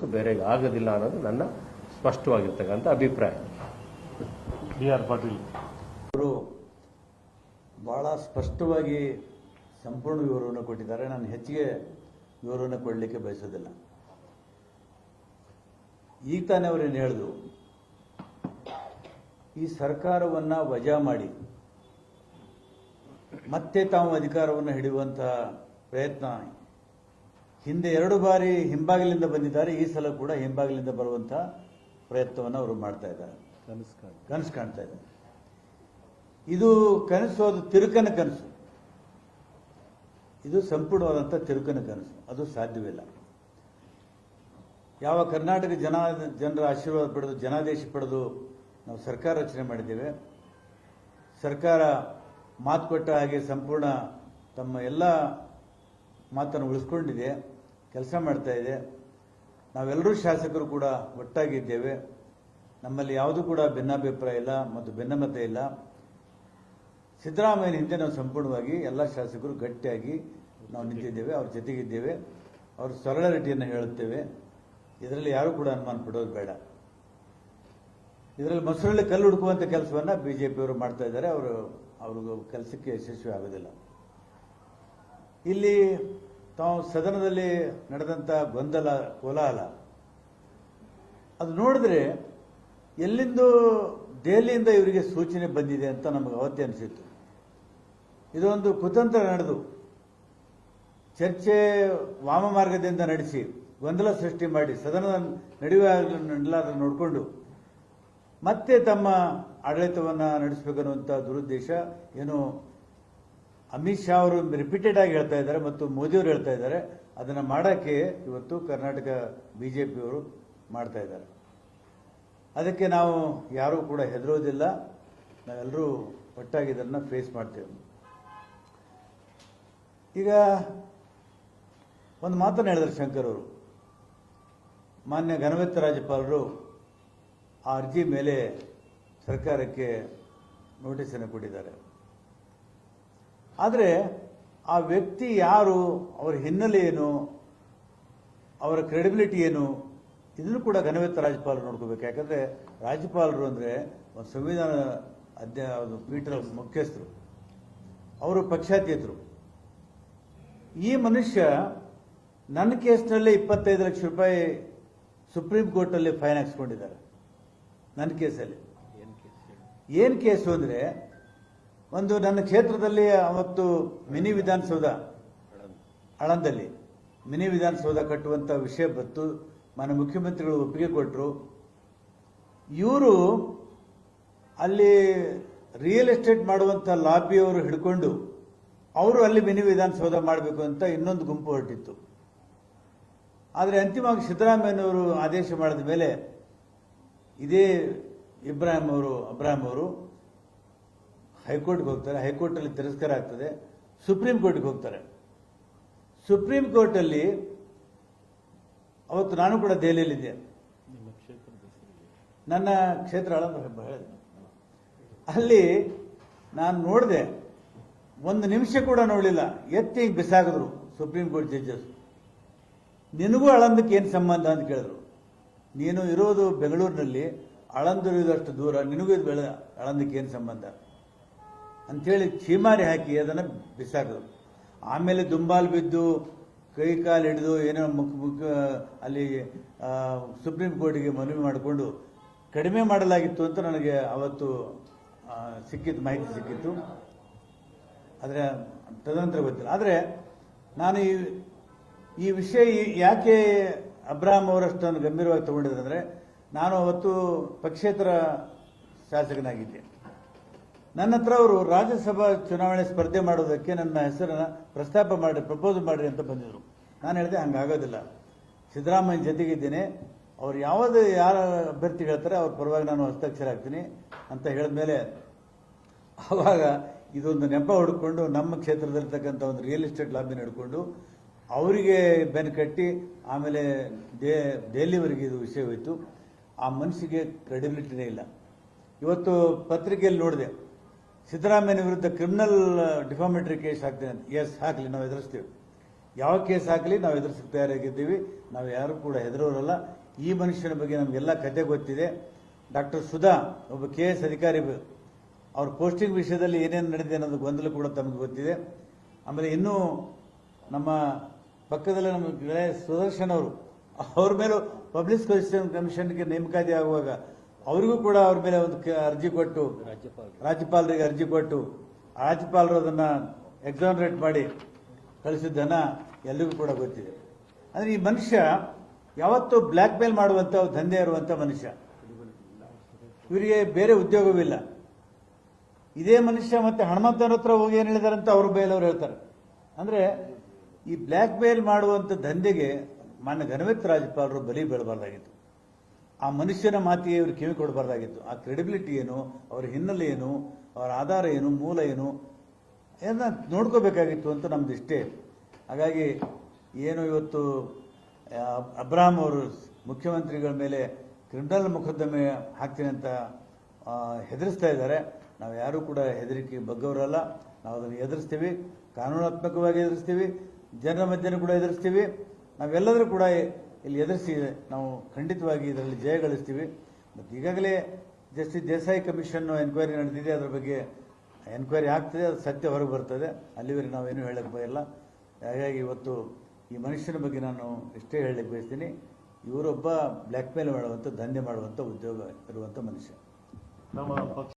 ಬಿಟ್ಟು ಬೇರೆ ಆಗೋದಿಲ್ಲ ಅನ್ನೋದು ನನ್ನ ಸ್ಪಷ್ಟವಾಗಿರ್ತಕ್ಕಂಥ ಅಭಿಪ್ರಾಯ. B.R. ಪಾಟೀಲ್ ಅವರು ಭಾಳ ಸ್ಪಷ್ಟವಾಗಿ ಸಂಪೂರ್ಣ ವಿವರವನ್ನು ಕೊಟ್ಟಿದ್ದಾರೆ. ನಾನು ಹೆಚ್ಚಿಗೆ ವಿವರವನ್ನು ಕೊಡಲಿಕ್ಕೆ ಬಯಸೋದಿಲ್ಲ. ಈಗ ತಾನೇ ಅವರೇನು ಹೇಳಿದ್ರು, ಈ ಸರ್ಕಾರವನ್ನು ವಜಾ ಮಾಡಿ ಮತ್ತೆ ತಾವು ಅಧಿಕಾರವನ್ನು ಹಿಡಿಯುವಂತಹ ಪ್ರಯತ್ನ ಹಿಂದೆ 2 ಬಾರಿ ಹಿಂಬಾಗಿಲಿಂದ ಬಂದಿದ್ದಾರೆ. ಈ ಸಲ ಕೂಡ ಹಿಂಬಾಗಿಲಿಂದ ಬರುವಂತಹ ಪ್ರಯತ್ನವನ್ನು ಅವರು ಮಾಡ್ತಾ ಇದ್ದಾರೆ, ಕನಸು ಕಾಣ್ತಾ ಇದ್ದಾರೆ. ಇದು ಕನಸು, ಅದು ತಿರುಕನ ಕನಸು, ಇದು ಸಂಪೂರ್ಣವಾದಂಥ ತಿರುಕನ ಕನಸು. ಅದು ಸಾಧ್ಯವಿಲ್ಲ. ಯಾವ ಕರ್ನಾಟಕ ಜನರ ಆಶೀರ್ವಾದ ಪಡೆದು ಜನಾದೇಶ ಪಡೆದು ನಾವು ಸರ್ಕಾರ ರಚನೆ ಮಾಡಿದ್ದೇವೆ, ಸರ್ಕಾರ ಮಾತು ಕೊಟ್ಟ ಹಾಗೆ ಸಂಪೂರ್ಣ ತಮ್ಮ ಎಲ್ಲ ಮಾತನ್ನು ಉಳಿಸ್ಕೊಂಡಿದೆ, ಕೆಲಸ ಮಾಡ್ತಾ ಇದೆ. ನಾವೆಲ್ಲರೂ ಶಾಸಕರು ಕೂಡ ಒಟ್ಟಾಗಿದ್ದೇವೆ. ನಮ್ಮಲ್ಲಿ ಯಾವುದೂ ಕೂಡ ಭಿನ್ನಾಭಿಪ್ರಾಯ ಇಲ್ಲ ಮತ್ತು ಭಿನ್ನಮತ ಇಲ್ಲ. ಸಿದ್ದರಾಮಯ್ಯನ ಹಿಂದೆ ನಾವು ಸಂಪೂರ್ಣವಾಗಿ ಎಲ್ಲ ಶಾಸಕರು ಗಟ್ಟಿಯಾಗಿ ನಾವು ನಿಂತಿದ್ದೇವೆ, ಅವ್ರ ಜೊತೆಗಿದ್ದೇವೆ. ಅವ್ರ ಸರಳರಿಟಿಯನ್ನು ಹೇಳುತ್ತೇವೆ. ಇದರಲ್ಲಿ ಯಾರೂ ಕೂಡ ಅನುಮಾನ ಪಡೋದು ಬೇಡ. ಇದರಲ್ಲಿ ಮೊಸರಲ್ಲಿ ಕಲ್ಲು ಹುಡುಕುವಂಥ ಕೆಲಸವನ್ನು ಬಿಜೆಪಿಯವರು ಮಾಡ್ತಾ ಇದ್ದಾರೆ. ಅವ್ರಿಗೂ ಕೆಲಸಕ್ಕೆ ಯಶಸ್ವಿ ಆಗೋದಿಲ್ಲ. ಇಲ್ಲಿ ತಾವು ಸದನದಲ್ಲಿ ನಡೆದಂಥ ಗೊಂದಲ, ಕೋಲಾಹಲ ಅದು ನೋಡಿದ್ರೆ ಎಲ್ಲಿಂದೋ ದೆಹಲಿಯಿಂದ ಇವರಿಗೆ ಸೂಚನೆ ಬಂದಿದೆ ಅಂತ ನಮಗೆ ಅವತ್ತೇ ಅನಿಸಿತ್ತು. ಇದೊಂದು ಕುತಂತ್ರ ನಡೆದು ಚರ್ಚೆ ವಾಮ ಮಾರ್ಗದಿಂದ ನಡೆಸಿ ಗೊಂದಲ ಸೃಷ್ಟಿ ಮಾಡಿ ಸದನದ ನಡೆಯುವ ನೋಡಿಕೊಂಡು ಮತ್ತೆ ತಮ್ಮ ಆಡಳಿತವನ್ನು ನಡೆಸಬೇಕನ್ನುವಂಥ ದುರುದ್ದೇಶ ಏನು ಅಮಿತ್ ಶಾ ಅವರು ರಿಪೀಟೆಡ್ ಆಗಿ ಹೇಳ್ತಾ ಇದ್ದಾರೆ ಮತ್ತು ಮೋದಿಯವರು ಹೇಳ್ತಾ ಇದ್ದಾರೆ. ಅದನ್ನು ಮಾಡೋಕ್ಕೆ ಇವತ್ತು ಕರ್ನಾಟಕ ಬಿಜೆಪಿಯವರು ಮಾಡ್ತಾ ಇದ್ದಾರೆ. ಅದಕ್ಕೆ ನಾವು ಯಾರೂ ಕೂಡ ಹೆದರೋದಿಲ್ಲ. ನಾವೆಲ್ಲರೂ ಒಟ್ಟಾಗಿ ಇದನ್ನು ಫೇಸ್ ಮಾಡ್ತೇವೆ. ಈಗ ಒಂದು ಮಾತನ್ನು ಹೇಳಿದ್ರು ಶಂಕರ್ ಅವರು, ಮಾನ್ಯ ಘನವೆತ್ತ ರಾಜ್ಯಪಾಲರು ಆ ಅರ್ಜಿ ಮೇಲೆ ಸರ್ಕಾರಕ್ಕೆ ನೋಟಿಸನ್ನು ಕೊಟ್ಟಿದ್ದಾರೆ. ಆದರೆ ಆ ವ್ಯಕ್ತಿ ಯಾರು, ಅವರ ಹಿನ್ನೆಲೆ ಏನು, ಅವರ ಕ್ರೆಡಿಬಿಲಿಟಿ ಏನು, ಇದನ್ನು ಕೂಡ ಘನವೆತ್ತ ರಾಜ್ಯಪಾಲರು ನೋಡ್ಕೋಬೇಕು. ಯಾಕಂದರೆ ರಾಜ್ಯಪಾಲರು ಅಂದರೆ ಒಂದು ಸಂವಿಧಾನ ಪೀಠದ ಮುಖ್ಯಸ್ಥರು, ಅವರು ಪಕ್ಷಾತೀತರು. ಈ ಮನುಷ್ಯ ನನ್ನ ಕೇಸ್ನಲ್ಲೇ 25 ಲಕ್ಷ ರೂಪಾಯಿ ಸುಪ್ರೀಂ ಕೋರ್ಟಲ್ಲಿ ಫೈನ್ ಹಾಕ್ಸ್ಕೊಂಡಿದ್ದಾರೆ. ನನ್ನ ಕೇಸಲ್ಲಿ ಏನು ಕೇಸು ಅಂದರೆ, ಒಂದು ನನ್ನ ಕ್ಷೇತ್ರದಲ್ಲಿ ಅವತ್ತು ಮಿನಿ ವಿಧಾನಸೌಧ ಆಳಂದಲ್ಲಿ ಮಿನಿ ವಿಧಾನಸೌಧ ಕಟ್ಟುವಂಥ ವಿಷಯ ಬಂತು. ಮಾನ್ಯ ಮುಖ್ಯಮಂತ್ರಿಗಳು ಒಪ್ಪಿಗೆ ಕೊಟ್ಟರು. ಇವರು ಅಲ್ಲಿ ರಿಯಲ್ ಎಸ್ಟೇಟ್ ಮಾಡುವಂಥ ಲಾಬಿಯವರು ಹಿಡ್ಕೊಂಡು ಅವರು ಅಲ್ಲಿ ಮಿನಿ ವಿಧಾನಸೌಧ ಮಾಡಬೇಕು ಅಂತ ಇನ್ನೊಂದು ಗುಂಪು ಹೊರಟಿತ್ತು. ಆದರೆ ಅಂತಿಮವಾಗಿ ಸಿದ್ದರಾಮಯ್ಯನವರು ಆದೇಶ ಮಾಡಿದ ಮೇಲೆ ಇದೇ ಅಬ್ರಾಹಂ ಅವರು ಹೈಕೋರ್ಟ್ಗೆ ಹೋಗ್ತಾರೆ. ಹೈಕೋರ್ಟಲ್ಲಿ ತಿರಸ್ಕಾರ ಆಗ್ತದೆ. ಸುಪ್ರೀಂ ಕೋರ್ಟ್ಗೆ ಹೋಗ್ತಾರೆ. ಸುಪ್ರೀಂ ಕೋರ್ಟಲ್ಲಿ ಅವತ್ತು ನಾನು ಕೂಡ ದೆಹಲಿಯಲ್ಲಿದ್ದೆ. ನನ್ನ ಕ್ಷೇತ್ರ ಅಲ್ಲಿ ನಾನು ನೋಡಿದೆ, ಒಂದು ನಿಮಿಷ ಕೂಡ ನೋಡಲಿಲ್ಲ, ಎತ್ತಿ ಬಿಸಾಕಿದ್ರು ಸುಪ್ರೀಂ ಕೋರ್ಟ್ ಜಡ್ಜಸ್. ನಿನಗೂ ಆಳಂದಕ್ಕೆ ಏನು ಸಂಬಂಧ ಅಂತ ಕೇಳಿದ್ರು. ನೀನು ಇರೋದು ಬೆಂಗಳೂರಿನಲ್ಲಿ, ಆಳಂದಿರುವುದಷ್ಟು ದೂರ, ನಿನಗೂ ಆಳಂದಕ್ಕೆ ಏನು ಸಂಬಂಧ ಅಂಥೇಳಿ ಚೀಮಾರಿ ಹಾಕಿ ಅದನ್ನು ಬಿಸಾಕಿದ್ರು. ಆಮೇಲೆ ದುಂಬಾಲು ಬಿದ್ದು ಕೈ ಕಾಲು ಹಿಡಿದು ಏನೋ ಅಲ್ಲಿ ಸುಪ್ರೀಂ ಕೋರ್ಟಿಗೆ ಮನವಿ ಮಾಡಿಕೊಂಡು ಕಡಿಮೆ ಮಾಡಲಾಗಿತ್ತು ಅಂತ ನನಗೆ ಅವತ್ತು ಮಾಹಿತಿ ಸಿಕ್ಕಿತ್ತು. ಆದರೆ ತದನಂತರ ಗೊತ್ತಿಲ್ಲ. ಆದರೆ ನಾನು ಈ ವಿಷಯ ಯಾಕೆ ಅಬ್ರಾಹಂ ಅವರಷ್ಟನ್ನು ಗಂಭೀರವಾಗಿ ತಗೊಂಡಿದ್ದೆ ಅಂದರೆ, ನಾನು ಅವತ್ತು ಪಕ್ಷೇತರ ಶಾಸಕನಾಗಿದ್ದೆ. ನನ್ನ ಹತ್ರ ಅವರು ರಾಜ್ಯಸಭಾ ಚುನಾವಣೆ ಸ್ಪರ್ಧೆ ಮಾಡೋದಕ್ಕೆ ನನ್ನ ಹೆಸರನ್ನು ಪ್ರಪೋಸ್ ಮಾಡಿರಿ ಅಂತ ಬಂದಿದ್ರು. ನಾನು ಹೇಳಿದೆ ಹಂಗಾಗೋದಿಲ್ಲ, ಸಿದ್ದರಾಮಯ್ಯ ಜೊತೆಗಿದ್ದೇನೆ, ಅವ್ರು ಯಾರು ಅಭ್ಯರ್ಥಿ ಹೇಳ್ತಾರೆ ಅವ್ರ ಪರವಾಗಿ ನಾನು ಹಸ್ತಾಕ್ಷರ ಹಾಕ್ತೀನಿ ಅಂತ ಹೇಳಿದ್ಮೇಲೆ ಆವಾಗ ಇದೊಂದು ನೆಪ ಹುಡ್ಕೊಂಡು ನಮ್ಮ ಕ್ಷೇತ್ರದಲ್ಲಿರ್ತಕ್ಕಂಥ ಒಂದು ರಿಯಲ್ ಎಸ್ಟೇಟ್ ಲಾಬಿನ ಹಿಡ್ಕೊಂಡು ಅವರಿಗೆ ಬೆನ್ನು ಕಟ್ಟಿ ಆಮೇಲೆ ದೆಹಲಿವರೆಗೆ ಇದು ವಿಷಯ ಹೋಯಿತು. ಆ ಮನುಷ್ಯಗೆ ಕ್ರೆಡಿಬಿಲಿಟಿನೇ ಇಲ್ಲ. ಇವತ್ತು ಪತ್ರಿಕೆಯಲ್ಲಿ ನೋಡಿದೆ, ಸಿದ್ದರಾಮಯ್ಯನ ವಿರುದ್ಧ ಕ್ರಿಮಿನಲ್ ಡಿಫಾಮೇಟರಿ ಕೇಸ್ ಹಾಕ್ತೇನೆ ಅಂತ. ಎಸ್, ಹಾಕಲಿ, ನಾವು ಎದುರಿಸ್ತೀವಿ. ಯಾವ ಕೇಸ್ ಹಾಕಲಿ ನಾವು ಎದುರಿಸಕ್ಕೆ ತಯಾರಾಗಿದ್ದೀವಿ. ನಾವು ಯಾರು ಕೂಡ ಹೆದರೋರಲ್ಲ. ಈ ಮನುಷ್ಯನ ಬಗ್ಗೆ ನಮಗೆಲ್ಲ ಕತೆ ಗೊತ್ತಿದೆ. ಡಾಕ್ಟರ್ ಸುಧಾ ಒಬ್ಬ KS ಅಧಿಕಾರಿ, ಅವ್ರ ಪೋಸ್ಟಿಂಗ್ ವಿಷಯದಲ್ಲಿ ಏನೇನು ನಡೆದಿದೆ ಅನ್ನೋದು ಗೊಂದಲ ಕೂಡ ತಮಗೆ ಗೊತ್ತಿದೆ. ಆಮೇಲೆ ಇನ್ನೂ ನಮ್ಮ ಪಕ್ಕದಲ್ಲೇ ನಮ್ಮ ಗೆಳೆಯ ಸುದರ್ಶನ್ ಅವರು, ಅವ್ರ ಮೇಲೂ ಪಬ್ಲಿಕ್ ಕಮಿಷನ್ಗೆ ನೇಮಕಾತಿ ಆಗುವಾಗ ಅವರಿಗೂ ಕೂಡ ಅವ್ರ ಮೇಲೆ ಒಂದು ಅರ್ಜಿ ಕೊಟ್ಟು, ರಾಜ್ಯಪಾಲರಿಗೆ ಅರ್ಜಿ ಕೊಟ್ಟು, ರಾಜ್ಯಪಾಲರು ಅದನ್ನ ಎಕ್ಸಾನರೇಟ್ ಮಾಡಿ ಕಳಿಸಿದ್ದನ್ನ ಎಲ್ರಿಗೂ ಕೂಡ ಗೊತ್ತಿದೆ. ಅಂದ್ರೆ ಈ ಮನುಷ್ಯ ಯಾವತ್ತೂ ಬ್ಲ್ಯಾಕ್ ಮೇಲ್ ಮಾಡುವಂತ ದಂಧೆ ಇರುವಂತ ಮನುಷ್ಯ. ಇವರಿಗೆ ಬೇರೆ ಉದ್ಯೋಗವಿಲ್ಲ. ಇದೇ ಮನುಷ್ಯ ಮತ್ತೆ ಹನುಮಂತನ ಹತ್ರ ಹೋಗಿ ಏನ್ ಹೇಳಿದಾರಂತ ಅವರು ಬೇಲವ್ರು ಹೇಳ್ತಾರೆ. ಅಂದ್ರೆ ಈ ಬ್ಲ್ಯಾಕ್ ಮೇಲ್ ಮಾಡುವಂತ ದಂಧೆಗೆ ಮಾನ್ಯ ಘನವೆತ್ತ ರಾಜ್ಯಪಾಲರು ಬಲಿ ಬೀಳಬಾರ್ದಾಗಿತ್ತು. ಆ ಮನುಷ್ಯನ ಮಾತಿಗೆ ಇವರು ಕಿವಿ ಕೊಡಬಾರ್ದಾಗಿತ್ತು. ಆ ಕ್ರೆಡಿಬಿಲಿಟಿ ಏನು, ಅವರ ಹಿನ್ನೆಲೆ ಏನು, ಅವರ ಆಧಾರ ಏನು, ಮೂಲ ಏನು ಎಲ್ಲ ನೋಡ್ಕೋಬೇಕಾಗಿತ್ತು ಅಂತ ನಮ್ದು ಇಷ್ಟೇ. ಹಾಗಾಗಿ ಏನು ಇವತ್ತು ಅಬ್ರಾಹಂ ಅವರು ಮುಖ್ಯಮಂತ್ರಿಗಳ ಮೇಲೆ ಕ್ರಿಮಿನಲ್ ಮೊಕದ್ದಮೆ ಹಾಕ್ತೀನಿ ಅಂತ ಹೆದರಿಸ್ತಾ ಇದ್ದಾರೆ. ನಾವು ಯಾರೂ ಕೂಡ ಹೆದರಿಕೆ ಬಗ್ಗವರಲ್ಲ. ನಾವು ಅದನ್ನು ಎದುರಿಸ್ತೀವಿ, ಕಾನೂನಾತ್ಮಕವಾಗಿ ಎದುರಿಸ್ತೀವಿ, ಜನರ ಮಧ್ಯೆನೂ ಕೂಡ ಎದುರಿಸ್ತೀವಿ. ನಾವೆಲ್ಲದರೂ ಕೂಡ ಇಲ್ಲಿ ಎದುರಿಸಿ ನಾವು ಖಂಡಿತವಾಗಿ ಇದರಲ್ಲಿ ಜಯ ಗಳಿಸ್ತೀವಿ. ಮತ್ತು ಈಗಾಗಲೇ ಜಸ್ಟಿಸ್ ದೇಸಾಯಿ ಕಮಿಷನ್ ಎನ್ಕ್ವೈರಿ ನಡೆದಿದೆ. ಅದರ ಬಗ್ಗೆ ಎನ್ಕ್ವೈರಿ ಆಗ್ತದೆ, ಅದು ಸತ್ಯ ಹೊರಗೆ ಬರ್ತದೆ. ಅಲ್ಲಿವರೆಗೆ ನಾವೇನು ಹೇಳಕ್ಕೆ ಬಯಲ್ಲ. ಹಾಗಾಗಿ ಇವತ್ತು ಈ ಮನುಷ್ಯನ ಬಗ್ಗೆ ನಾನು ಇಷ್ಟೇ ಹೇಳಲಿಕ್ಕೆ ಬಯಸ್ತೀನಿ. ಇವರೊಬ್ಬ ಬ್ಲ್ಯಾಕ್ ಮೇಲ್ ಮಾಡುವಂಥ, ದಂಧೆ ಮಾಡುವಂಥ ಉದ್ಯೋಗ ಇರುವಂಥ ಮನುಷ್ಯ. ನಮ್ಮ ಪಕ್ಷ